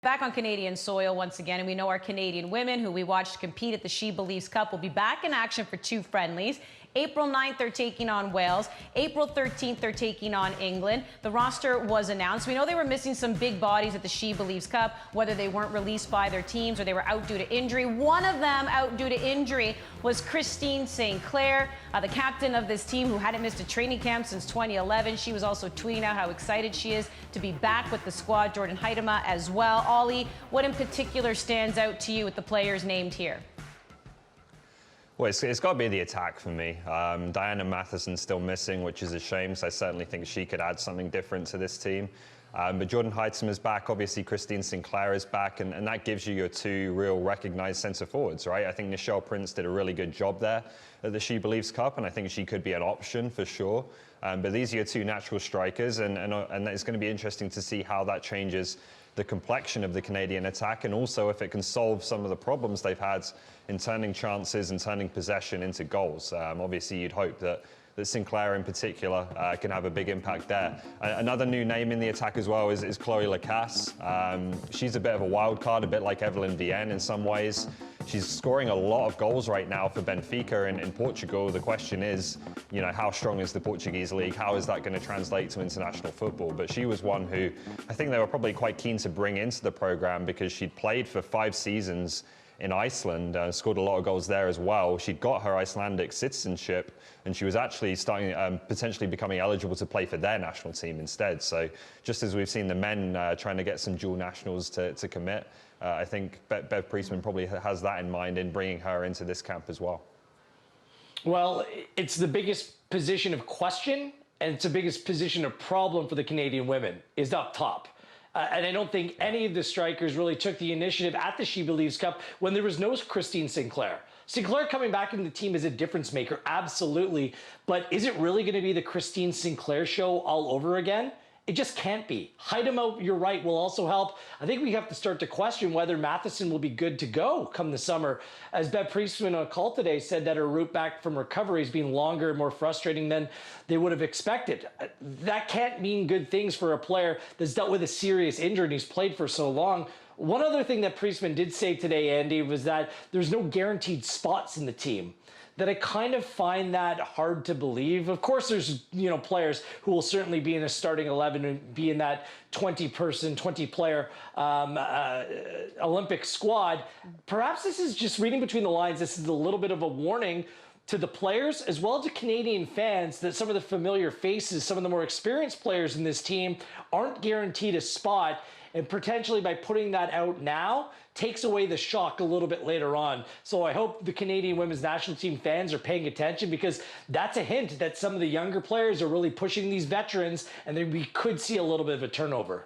Back on Canadian soil once again, and we know our Canadian women who we watched compete at the She Believes Cup will be back in action for 2 friendlies. April 9th, they're taking on Wales. April 13th, they're taking on England. The roster was announced. We know they were missing some big bodies at the She Believes Cup, whether they weren't released by their teams or they were out due to injury. One of them out due to injury was Christine St. Clair, the captain of this team who hadn't missed a training camp since 2011. She was also tweeting out how excited she is to be back with the squad. Jordan Huitema as well. Ollie, what in particular stands out to you with the players named here? Well, it's got to be the attack for me. Diana Matheson's still missing, which is a shame, so I certainly think she could add something different to this team. But Jordan Huitema is back, obviously Christine St. Clair is back, and that gives you your 2 real recognised centre forwards, right? I think Nichelle Prince did a really good job there at the She Believes Cup, and I think she could be an option for sure. But these are your 2 natural strikers, and it's going to be interesting to see how that changes the complexion of the Canadian attack, and also if it can solve some of the problems they've had in turning chances and turning possession into goals. Obviously, you'd hope that St. Clair in particular can have a big impact there. Another new name in the attack as well is Chloe Lacasse. She's a bit of a wild card, a bit like Evelyn Vienne in some ways. She's scoring a lot of goals right now for Benfica in Portugal. The question is, you know, how strong is the Portuguese league? How is that going to translate to international football? But she was one who I think they were probably quite keen to bring into the program because she'd played for 5 seasons in Iceland, scored a lot of goals there as well. She'd got her Icelandic citizenship, and she was actually starting, potentially becoming eligible to play for their national team instead. So just as we've seen the men trying to get some dual nationals to commit, I think Bev Priestman probably has that in mind in bringing her into this camp as well. Well, it's the biggest position of question, and it's the biggest position of problem for the Canadian women, is up top. And I don't think any of the strikers really took the initiative at the She Believes Cup when there was no Christine St. Clair. St. Clair coming back into the team is a difference maker, absolutely. But is it really going to be the Christine St. Clair show all over again? It just can't be. Huitema, you're right, will also help. I think we have to start to question whether Matheson will be good to go come the summer. As Bev Priestman on a call today said that her route back from recovery has been longer and more frustrating than they would have expected. That can't mean good things for a player that's dealt with a serious injury and he's played for so long. One other thing that Priestman did say today, Andy, was that there's no guaranteed spots in the team. That I kind of find that hard to believe. Of course, there's players who will certainly be in a starting 11 and be in that 20-person, 20-player Olympic squad. Perhaps this is just reading between the lines. This is a little bit of a warning to the players as well as to Canadian fans that some of the familiar faces, some of the more experienced players in this team aren't guaranteed a spot. And potentially by putting that out now, takes away the shock a little bit later on. So I hope the Canadian women's national team fans are paying attention because that's a hint that some of the younger players are really pushing these veterans and then we could see a little bit of a turnover.